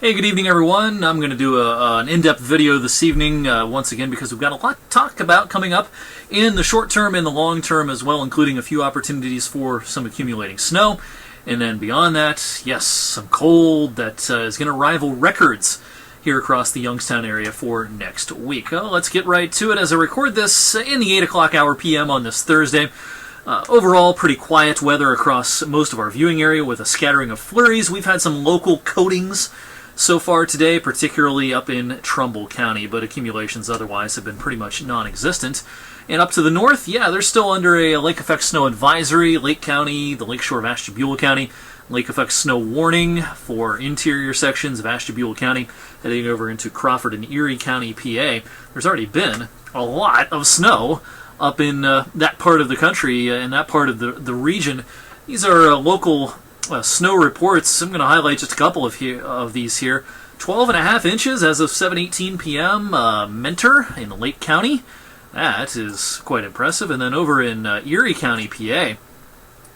Hey, good evening, everyone. I'm going to do an in-depth video this evening, once again, because we've got a lot to talk about coming up in the short term and the long term as well, including a few opportunities for some accumulating snow. And then beyond that, yes, some cold that is going to rival records here across the Youngstown area for next week. Well, let's get right to it as I record this in the 8 o'clock hour p.m. on this Thursday. Overall, pretty quiet weather across most of our viewing area with a scattering of flurries. We've had some local coatings so far today, particularly up in Trumbull County, but accumulations otherwise have been pretty much non-existent. And up to the north, yeah, they're still under a lake effect snow advisory. Lake County, the lakeshore of Ashtabula County, lake effect snow warning for interior sections of Ashtabula County, heading over into Crawford and Erie County, PA. There's already been a lot of snow up in that part of the country, in that part of the region. These are local snow reports. I'm going to highlight just a couple of these here. 12.5 inches as of 7:18 p.m. Mentor in Lake County. That is quite impressive. And then over in Erie County, PA,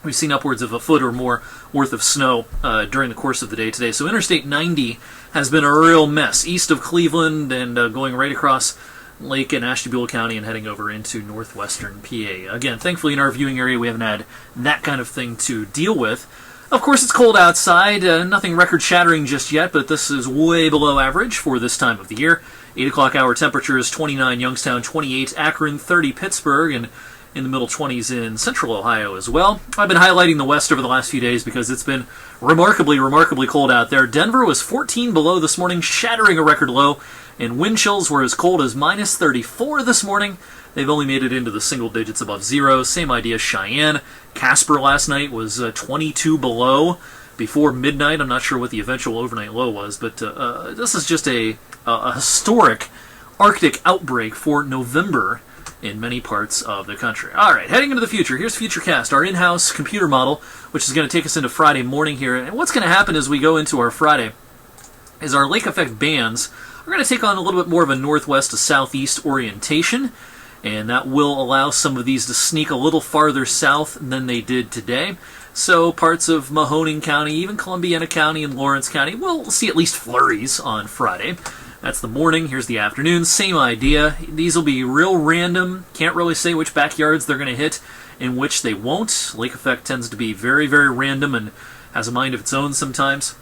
we've seen upwards of a foot or more worth of snow during the course of the day today. So Interstate 90 has been a real mess east of Cleveland and going right across Lake and Ashtabula County and heading over into northwestern PA. Again, thankfully in our viewing area we haven't had that kind of thing to deal with. Of course, it's cold outside, nothing record-shattering just yet, but this is way below average for this time of the year. 8 o'clock hour temperature is 29 Youngstown, 28 Akron, 30 Pittsburgh, and in the middle 20s in central Ohio as well. I've been highlighting the west over the last few days because it's been remarkably cold out there. Denver was 14 below this morning, shattering a record low, and wind chills were as cold as minus 34 this morning. They've only made it into the single digits above zero. Same idea, Cheyenne. Casper last night was 22 below before midnight. I'm not sure what the eventual overnight low was, but this is just a historic Arctic outbreak for November in many parts of the country. All right, heading into the future, here's Futurecast, our in-house computer model, which is going to take us into Friday morning here. And what's going to happen as we go into our Friday is our lake effect bands are going to take on a little bit more of a northwest to southeast orientation, and that will allow some of these to sneak a little farther south than they did today. So parts of Mahoning County, even Columbiana County and Lawrence County, will see at least flurries on Friday. That's the morning. Here's the afternoon. Same idea. These will be real random. Can't really say which backyards they're going to hit and which they won't. Lake effect tends to be very random and has a mind of its own sometimes.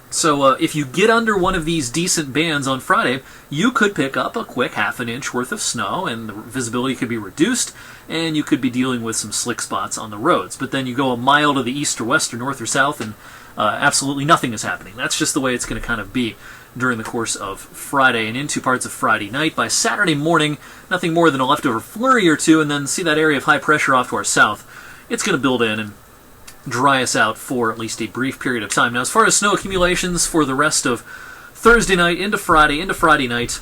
So if you get under one of these decent bands on Friday, you could pick up a quick half an inch worth of snow, and the visibility could be reduced, and you could be dealing with some slick spots on the roads. But then you go a mile to the east or west or north or south, and absolutely nothing is happening. That's just the way it's going to kind of be during the course of Friday and into parts of Friday night. By Saturday morning, nothing more than a leftover flurry or two, and then see that area of high pressure off to our south. It's going to build in and dry us out for at least a brief period of time. Now, as far as snow accumulations for the rest of Thursday night into Friday night,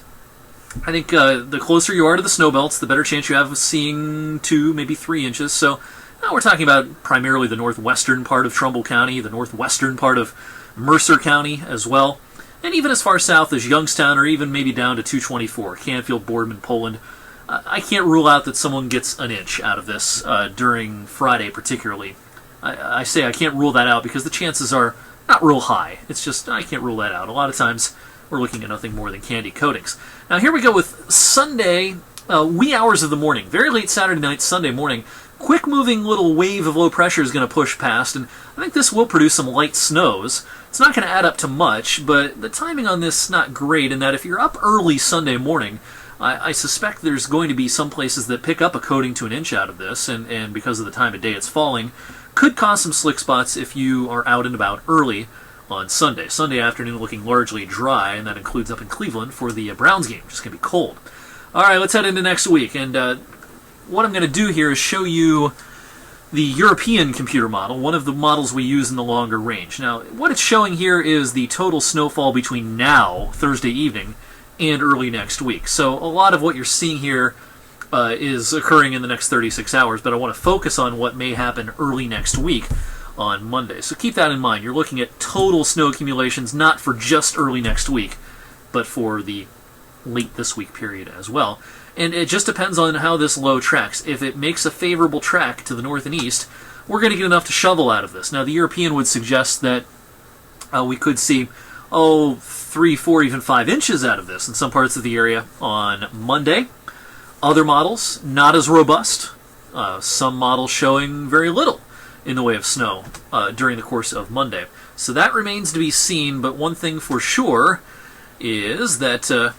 I think the closer you are to the snow belts, the better chance you have of seeing 2, maybe 3 inches. So now we're talking about primarily the northwestern part of Trumbull County, the northwestern part of Mercer County as well, and even as far south as Youngstown, or even maybe down to 224, Canfield, Boardman, Poland. I can't rule out that someone gets an inch out of this during Friday particularly. I say I can't rule that out because the chances are not real high. It's just, I can't rule that out. A lot of times we're looking at nothing more than candy coatings. Now here we go with Sunday, wee hours of the morning, very late Saturday night, Sunday morning. Quick moving little wave of low pressure is going to push past, and I think this will produce some light snows. It's not going to add up to much, but the timing on this is not great in that if you're up early Sunday morning, I suspect there's going to be some places that pick up a coating to an inch out of this, and because of the time of day it's falling, could cause some slick spots if you are out and about early on Sunday. Sunday afternoon looking largely dry, and that includes up in Cleveland for the Browns game, which is going to be cold. All right, let's head into next week, and what I'm going to do here is show you the European computer model, one of the models we use in the longer range. Now, what it's showing here is the total snowfall between now, Thursday evening, and early next week. So a lot of what you're seeing here is occurring in the next 36 hours, but I want to focus on what may happen early next week on Monday. So keep that in mind. You're looking at total snow accumulations, not for just early next week, but for the late this week period as well. And it just depends on how this low tracks. If it makes a favorable track to the north and east, we're going to get enough to shovel out of this. Now, the European would suggest that we could see 3, 4, even 5 inches out of this in some parts of the area on Monday. Other models, not as robust. Some models showing very little in the way of snow during the course of Monday. So that remains to be seen, but one thing for sure is that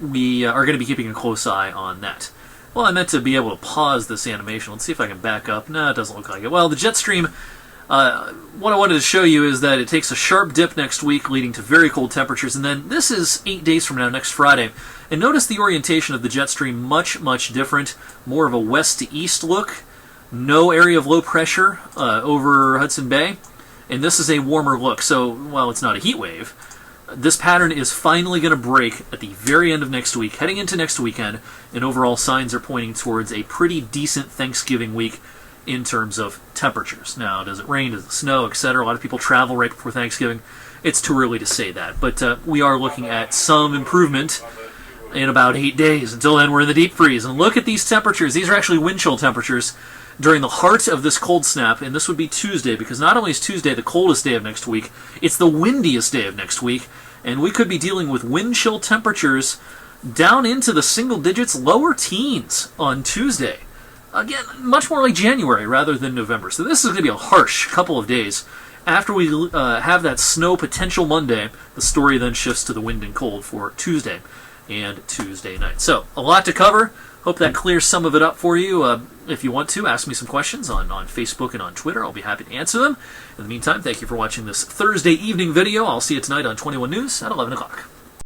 we are going to be keeping a close eye on that. Well, I meant to be able to pause this animation. Let's see if I can back up. No, it doesn't look like it. Well, the jet stream, what I wanted to show you is that it takes a sharp dip next week, leading to very cold temperatures, and then this is 8 days from now, next Friday. And notice the orientation of the jet stream, much, much different. More of a west to east look. No area of low pressure over Hudson Bay. And this is a warmer look. So, well, it's not a heat wave. This pattern is finally going to break at the very end of next week, heading into next weekend, and overall signs are pointing towards a pretty decent Thanksgiving week in terms of temperatures. Now, does it rain, does it snow, etc.? A lot of people travel right before Thanksgiving. It's too early to say that, but we are looking at some improvement in about 8 days. Until then, we're in the deep freeze. And look at these temperatures. These are actually wind chill temperatures during the heart of this cold snap, and this would be Tuesday, because not only is Tuesday the coldest day of next week, it's the windiest day of next week, and we could be dealing with wind chill temperatures down into the single digits, lower teens on Tuesday. Again, much more like January rather than November. So this is going to be a harsh couple of days. After we have that snow potential Monday, the story then shifts to the wind and cold for Tuesday and Tuesday night. So, a lot to cover. Hope that clears some of it up for you. If you want to, ask me some questions on Facebook and on Twitter. I'll be happy to answer them. In the meantime, thank you for watching this Thursday evening video. I'll see you tonight on 21 News at 11 o'clock.